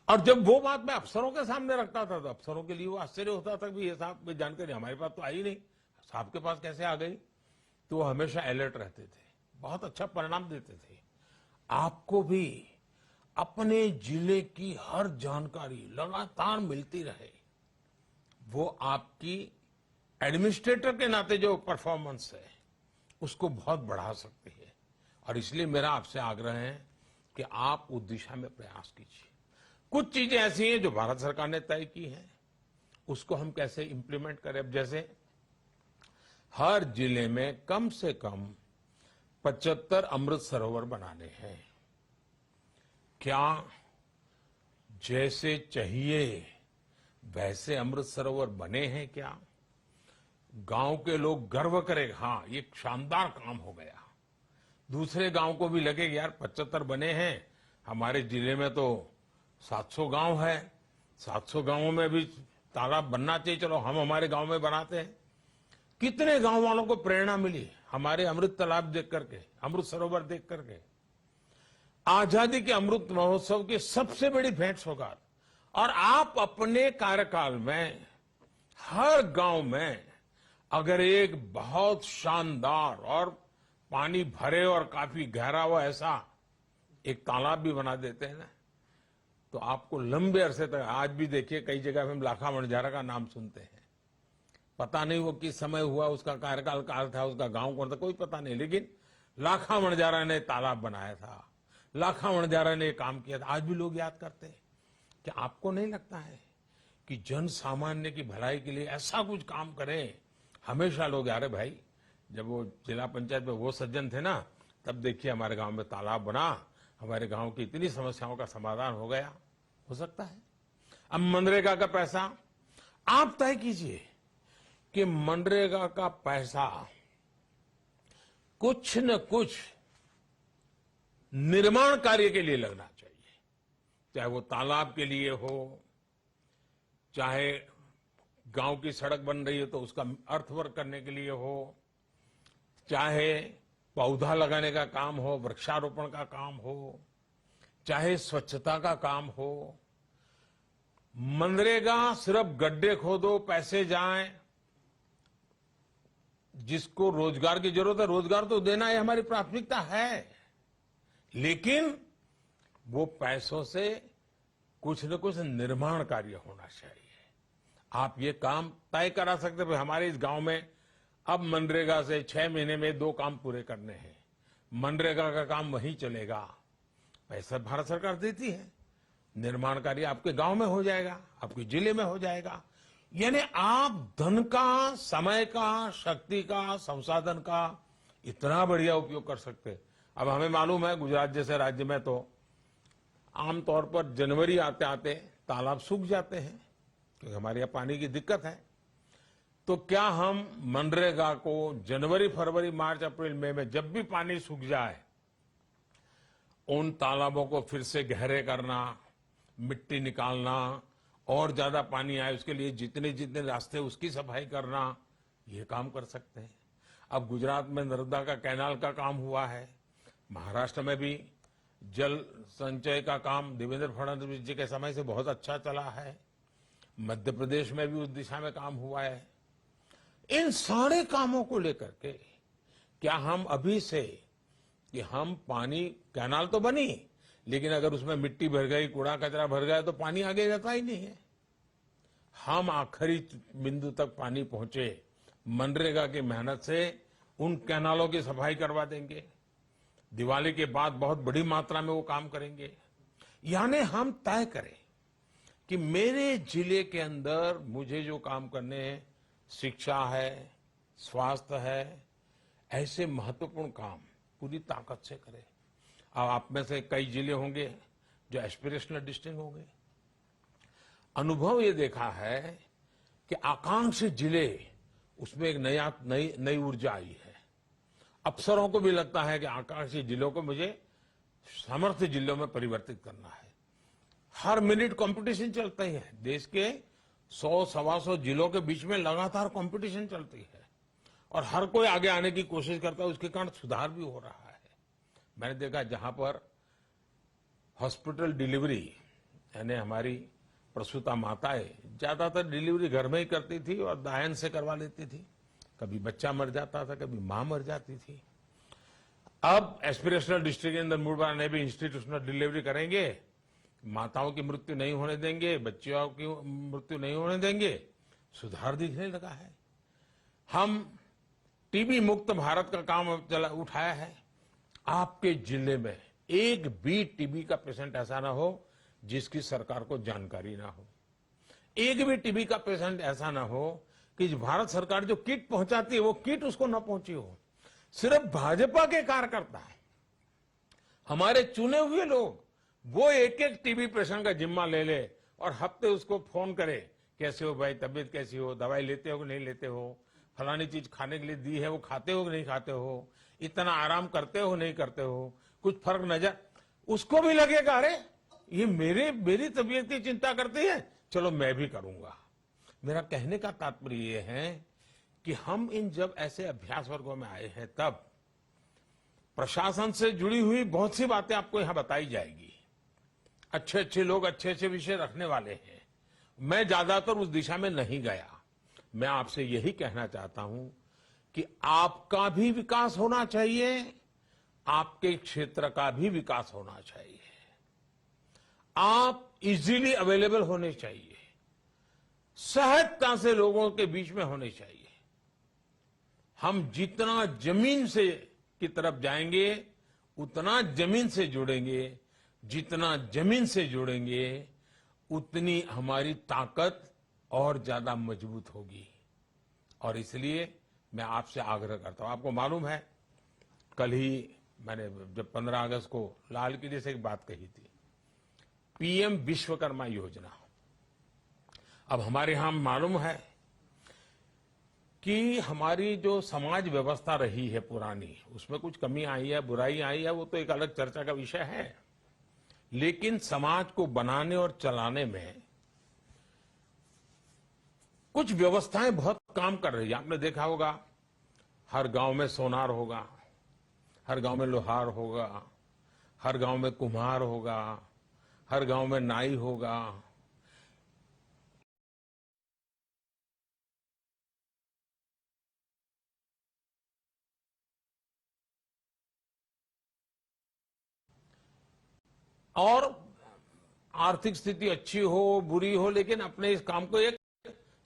और जब वो बात मैं अफसरों के सामने रखता था तो अफसरों के लिए वो आश्चर्य होता था कि ये साहब ये जानकारी हमारे पास तो आई नहीं, साहब के पास कैसे आ गई। तो वो हमेशा अलर्ट रहते थे, बहुत अच्छा परिणाम देते थे। आपको भी अपने जिले की हर जानकारी लगातार मिलती रहे, वो आपकी एडमिनिस्ट्रेटर के नाते जो परफॉर्मेंस है उसको बहुत बढ़ा सकती है। और इसलिए मेरा आपसे आग्रह है कि आप उस दिशा में प्रयास कीजिए। कुछ चीजें ऐसी हैं जो भारत सरकार ने तय की हैं, उसको हम कैसे इंप्लीमेंट करें। अब जैसे हर जिले में कम से कम 75 अमृत सरोवर बनाने हैं। क्या जैसे चाहिए वैसे अमृत सरोवर बने हैं क्या? गांव के लोग गर्व करें, हाँ ये शानदार काम हो गया। दूसरे गांव को भी लगे यार 75 बने हैं, हमारे जिले में तो 700 गांव है, 700 गांवों में भी तालाब बनना चाहिए, चलो हम हमारे गांव में बनाते हैं। कितने गांव वालों को प्रेरणा मिली हमारे अमृत तालाब देख करके, अमृत सरोवर देख करके। आजादी के अमृत महोत्सव की सबसे बड़ी भेंट सौगात। और आप अपने कार्यकाल में हर गांव में अगर एक बहुत शानदार और पानी भरे और काफी गहरा हुआ ऐसा एक तालाब भी बना देते हैं ना, तो आपको लंबे अरसे तक, आज भी देखिए कई जगह हम लाखा वणजारा का नाम सुनते हैं, पता नहीं वो किस समय हुआ, उसका कार्यकाल काल था, उसका गांव कौन था, कोई पता नहीं, लेकिन लाखा वणजारा ने तालाब बनाया था, लाखा वणजारा ने काम किया था, आज भी लोग याद करते हैं। क्या आपको नहीं लगता है कि जन सामान्य की भलाई के लिए ऐसा कुछ काम करें? हमेशा लोग, अरे भाई जब वो जिला पंचायत में वो सज्जन थे ना, तब देखिए हमारे गांव में तालाब बना, हमारे गांव की इतनी समस्याओं का समाधान हो गया। हो सकता है। अब मनरेगा का पैसा आप तय कीजिए कि मनरेगा का पैसा कुछ न कुछ निर्माण कार्य के लिए लगना चाहिए, चाहे वो तालाब के लिए हो, चाहे गांव की सड़क बन रही है तो उसका अर्थवर्क करने के लिए हो, चाहे पौधा लगाने का काम हो, वृक्षारोपण का काम हो, चाहे स्वच्छता का काम हो। मनरेगा सिर्फ गड्ढे खोदो पैसे जाएं, जिसको रोजगार की जरूरत है रोजगार तो देना है, हमारी प्राथमिकता है, लेकिन वो पैसों से कुछ न कुछ निर्माण कार्य होना चाहिए। आप ये काम तय करा सकते हैं, हमारे इस गांव में अब मनरेगा से 6 महीने में 2 काम पूरे करने हैं, मनरेगा का काम वहीं चलेगा, पैसा भारत सरकार देती है, निर्माण कार्य आपके गांव में हो जाएगा, आपके जिले में हो जाएगा। यानी आप धन का, समय का, शक्ति का, संसाधन का इतना बढ़िया उपयोग कर सकते हैं। अब हमें मालूम है गुजरात जैसे राज्य में तो आमतौर पर जनवरी आते आते तालाब सूख जाते हैं क्योंकि हमारे यहाँ पानी की दिक्कत है। तो क्या हम मनरेगा को जनवरी, फरवरी, मार्च, अप्रैल, मई में जब भी पानी सूख जाए उन तालाबों को फिर से गहरे करना, मिट्टी निकालना, और ज्यादा पानी आए उसके लिए जितने जितने रास्ते उसकी सफाई करना, ये काम कर सकते हैं। अब गुजरात में नर्मदा का कैनाल का काम हुआ है, महाराष्ट्र में भी जल संचय का काम देवेंद्र फडणवीस जी के समय से बहुत अच्छा चला है, मध्य प्रदेश में भी उस दिशा में काम हुआ है। इन सारे कामों को लेकर के क्या हम अभी से कि हम पानी, कैनाल तो बनी लेकिन अगर उसमें मिट्टी भर गई, कूड़ा कचरा भर गया तो पानी आगे जाता ही नहीं है। हम आखिरी बिंदु तक पानी पहुंचे, मनरेगा की मेहनत से उन कैनालों की सफाई करवा देंगे, दिवाली के बाद बहुत बड़ी मात्रा में वो काम करेंगे। यानी हम तय करें कि मेरे जिले के अंदर मुझे जो काम करने हैं, शिक्षा है, स्वास्थ्य है, ऐसे महत्वपूर्ण काम पूरी ताकत से करें। अब आप में से कई जिले होंगे जो एस्पिरेशनल डिस्ट्रिक्ट होंगे। अनुभव ये देखा है कि आकांक्षी जिले, उसमें एक नई ऊर्जा आई है। अफसरों को भी लगता है कि आकांक्षी जिलों को मुझे समर्थ जिलों में परिवर्तित करना है। हर मिनट कंपटीशन चलता ही है, देश के 100-125 जिलों के बीच में लगातार कंपटीशन चलती है और हर कोई आगे आने की कोशिश करता है, उसके कारण सुधार भी हो रहा है। मैंने देखा जहां पर हॉस्पिटल डिलीवरी यानी हमारी प्रसूता माताएं ज्यादातर डिलीवरी घर में ही करती थी और दायन से करवा लेती थी। कभी बच्चा मर जाता था, कभी मां मर जाती थी। अब एस्पिरेशनल डिस्ट्रिक्ट के अंदर मुड़वा ने भी इंस्टीट्यूशनल डिलीवरी करेंगे, माताओं की मृत्यु नहीं होने देंगे, बच्चियों की मृत्यु नहीं होने देंगे, सुधार दिखने लगा है। हम टीबी मुक्त भारत का काम उठाया है। आपके जिले में एक भी टीबी का पेशेंट ऐसा ना हो जिसकी सरकार को जानकारी ना हो। एक भी टीबी का पेशेंट ऐसा ना हो कि भारत सरकार जो किट पहुंचाती है वो किट उसको ना पहुंची हो। सिर्फ भाजपा के कार्यकर्ता हमारे चुने हुए लोग वो एक एक टीबी पेशेंट का जिम्मा ले ले और हफ्ते उसको फोन करे, कैसे हो भाई, तबीयत कैसी हो, दवाई लेते हो कि नहीं लेते हो, फलानी चीज खाने के लिए दी है वो खाते हो कि नहीं खाते हो, इतना आराम करते हो नहीं करते हो, कुछ फर्क नजर, उसको भी लगेगा अरे ये मेरी तबीयत की चिंता करती है, चलो मैं भी करूंगा। मेरा कहने का तात्पर्य ये है कि हम इन जब ऐसे अभ्यास वर्गों में आए हैं तब प्रशासन से जुड़ी हुई बहुत सी बातें आपको यहां बताई जाएगी। अच्छे अच्छे लोग अच्छे अच्छे विषय रखने वाले हैं। मैं ज्यादातर उस दिशा में नहीं गया। मैं आपसे यही कहना चाहता हूं कि आपका भी विकास होना चाहिए, आपके क्षेत्र का भी विकास होना चाहिए। आप इजीली अवेलेबल होने चाहिए, सहजता से लोगों के बीच में होने चाहिए। हम जितना जमीन से की तरफ जाएंगे उतना जमीन से जुड़ेंगे, जितना जमीन से जुड़ेंगे उतनी हमारी ताकत और ज्यादा मजबूत होगी। और इसलिए मैं आपसे आग्रह करता हूं। आपको मालूम है कल ही मैंने जब 15 अगस्त को लाल किले से एक बात कही थी, पीएम विश्वकर्मा योजना। अब हमारे यहां मालूम है कि हमारी जो समाज व्यवस्था रही है पुरानी, उसमें कुछ कमी आई है, बुराई आई है, वो तो एक अलग चर्चा का विषय है। लेकिन समाज को बनाने और चलाने में कुछ व्यवस्थाएं बहुत काम कर रही है। आपने देखा होगा हर गांव में सोनार होगा, हर गांव में लोहार होगा, हर गांव में कुम्हार होगा, हर गांव में नाई होगा। और आर्थिक स्थिति अच्छी हो बुरी हो, लेकिन अपने इस काम को एक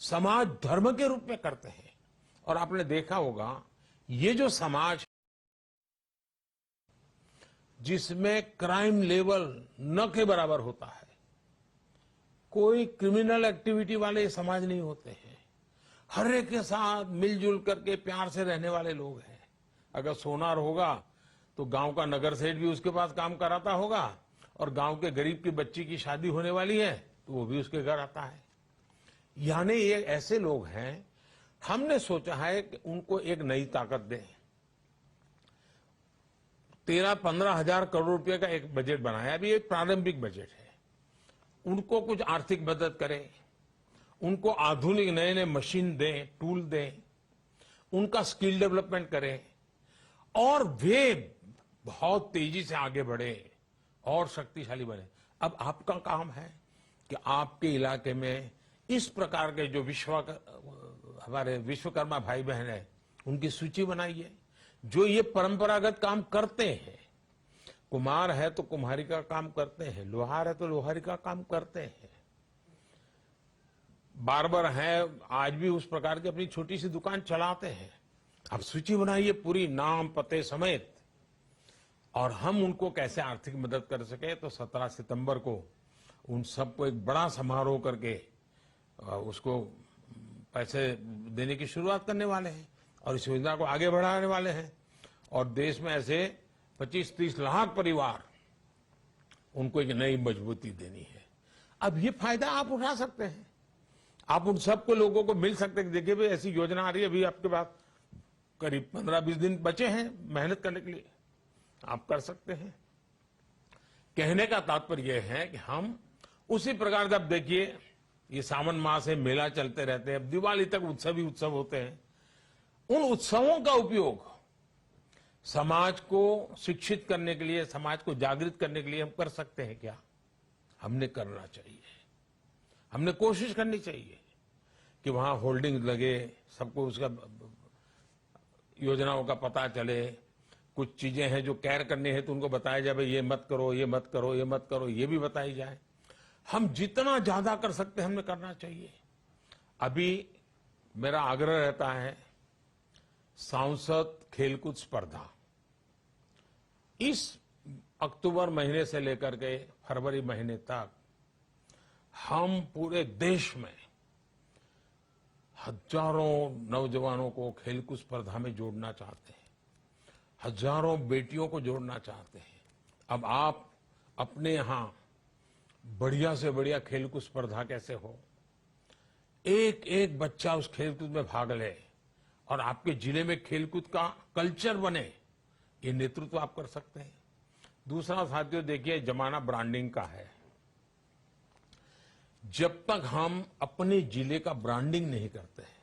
समाज धर्म के रूप में करते हैं। और आपने देखा होगा ये जो समाज जिसमें क्राइम लेवल न के बराबर होता है, कोई क्रिमिनल एक्टिविटी वाले समाज नहीं होते हैं, हर एक के साथ मिलजुल करके प्यार से रहने वाले लोग हैं। अगर सोनार होगा तो गांव का नगर सेठ भी उसके पास काम कराता होगा, और गांव के गरीब की बच्ची की शादी होने वाली है तो वो भी उसके घर आता है। यानी ये ऐसे लोग हैं, हमने सोचा है कि उनको एक नई ताकत दें। 13-15 हजार करोड़ रुपए का एक बजट बनाया, अभी एक प्रारंभिक बजट है। उनको कुछ आर्थिक मदद करें, उनको आधुनिक नए नए मशीन दें, टूल दें, उनका स्किल डेवलपमेंट करें और वे बहुत तेजी से आगे बढ़े और शक्तिशाली बने। अब आपका काम है कि आपके इलाके में इस प्रकार के जो हमारे विश्वकर्मा भाई बहन है उनकी सूची बनाइए, जो ये परंपरागत काम करते हैं। कुम्हार है तो कुम्हारी का काम करते हैं, लोहार है तो लोहारी का काम करते हैं, बार्बर है आज भी उस प्रकार की अपनी छोटी सी दुकान चलाते हैं। आप सूची बनाइए पूरी, नाम पते समेत, और हम उनको कैसे आर्थिक मदद कर सके। तो 17 सितंबर को उन सबको एक बड़ा समारोह करके उसको पैसे देने की शुरुआत करने वाले हैं और इस योजना को आगे बढ़ाने वाले हैं। और देश में ऐसे 25-30 लाख परिवार, उनको एक नई मजबूती देनी है। अब ये फायदा आप उठा सकते हैं, आप उन सबको लोगों को मिल सकते हैं। देखिए भाई ऐसी योजना आ रही है, अभी आपके पास करीब 15-20 दिन बचे हैं मेहनत करने के लिए, आप कर सकते हैं। कहने का तात्पर्य यह है कि हम उसी प्रकार जब देखिए ये सावन मास है, मेला चलते रहते हैं, दिवाली तक उत्सव ही उत्सव होते हैं। उन उत्सवों का उपयोग समाज को शिक्षित करने के लिए, समाज को जागृत करने के लिए हम कर सकते हैं क्या? हमने करना चाहिए, हमने कोशिश करनी चाहिए कि वहां होल्डिंग लगे, सबको उसका योजनाओं का पता चले। कुछ चीजें हैं जो केयर करनी है तो उनको बताया जाए, भाई ये मत करो, ये मत करो, ये मत करो, ये भी बताई जाए। हम जितना ज्यादा कर सकते हैं हमने करना चाहिए। अभी मेरा आग्रह रहता है, सांसद खेलकूद स्पर्धा इस अक्टूबर महीने से लेकर के फरवरी महीने तक हम पूरे देश में हजारों नौजवानों को खेलकूद स्पर्धा में जोड़ना चाहते हैं, हजारों बेटियों को जोड़ना चाहते हैं। अब आप अपने यहां बढ़िया से बढ़िया खेलकूद स्पर्धा कैसे हो, एक एक बच्चा उस खेलकूद में भाग ले और आपके जिले में खेलकूद का कल्चर बने, ये नेतृत्व आप कर सकते हैं। दूसरा साथियों, देखिए जमाना ब्रांडिंग का है। जब तक हम अपने जिले का ब्रांडिंग नहीं करते हैं,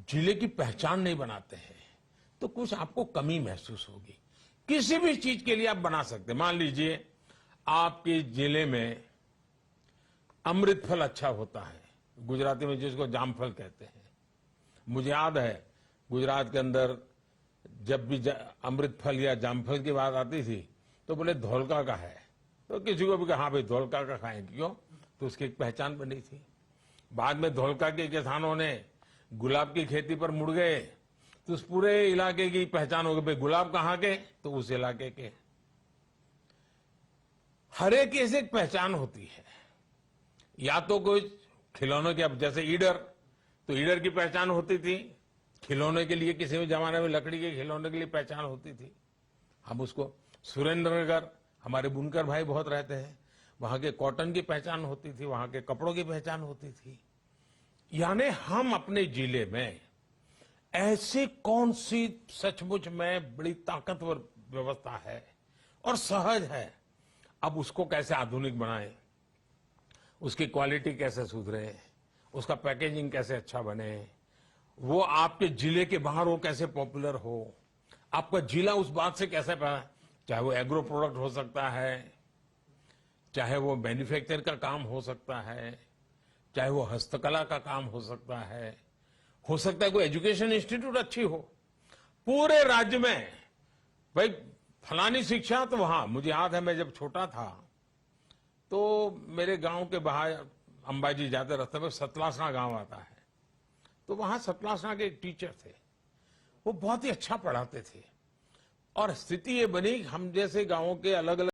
जिले की पहचान नहीं बनाते हैं, तो कुछ आपको कमी महसूस होगी। किसी भी चीज के लिए आप बना सकते हैं। मान लीजिए आपके जिले में अमृत फल अच्छा होता है, गुजराती में जिसको जामफल कहते हैं। मुझे याद है गुजरात के अंदर जब भी अमृत फल या जामफल की बात आती थी तो बोले धोलका का है, तो किसी को भी कहा, हाँ भाई धोलका का खाएं, क्यों? तो उसकी एक पहचान बनी थी। बाद में धोलका के किसानों ने गुलाब की खेती पर मुड़ गए तो उस पूरे इलाके की पहचान हो गई, भाई गुलाब कहाँ के, तो उस इलाके के। हर एक ऐसे एक पहचान होती है। या तो कोई खिलौनों की, अब जैसे ईडर, तो ईडर की पहचान होती थी। खिलौने के लिए किसी भी जमाने में लकड़ी के खिलौने के लिए पहचान होती थी। हम उसको सुरेंद्रनगर, हमारे बुनकर भाई बहुत रहते हैं, वहां के कॉटन की पहचान होती थी, वहां के कपड़ों की पहचान होती थी। यानी हम अपने जिले में ऐसी कौन सी सचमुच में बड़ी ताकतवर व्यवस्था है और सहज है, अब उसको कैसे आधुनिक बनाएं, उसकी क्वालिटी कैसे सुधरे, उसका पैकेजिंग कैसे अच्छा बने, वो आपके जिले के बाहर वो कैसे पॉपुलर हो, आपका जिला उस बात से कैसे, चाहे वो एग्रो प्रोडक्ट हो सकता है, चाहे वो मैन्युफैक्चर का काम हो सकता है, चाहे वो हस्तकला का काम हो सकता है कोई एजुकेशन इंस्टीट्यूट अच्छी हो। पूरे राज्य में भाई फलानी शिक्षा तो वहां, मुझे याद है मैं जब छोटा था तो मेरे गांव के बाहर अंबाजी जाते रास्ते में सतलासना गांव आता है, तो वहां सतलासना के एक टीचर थे, वो बहुत ही अच्छा पढ़ाते थे। और स्थिति ये बनी, हम जैसे गांवों के अलग अलग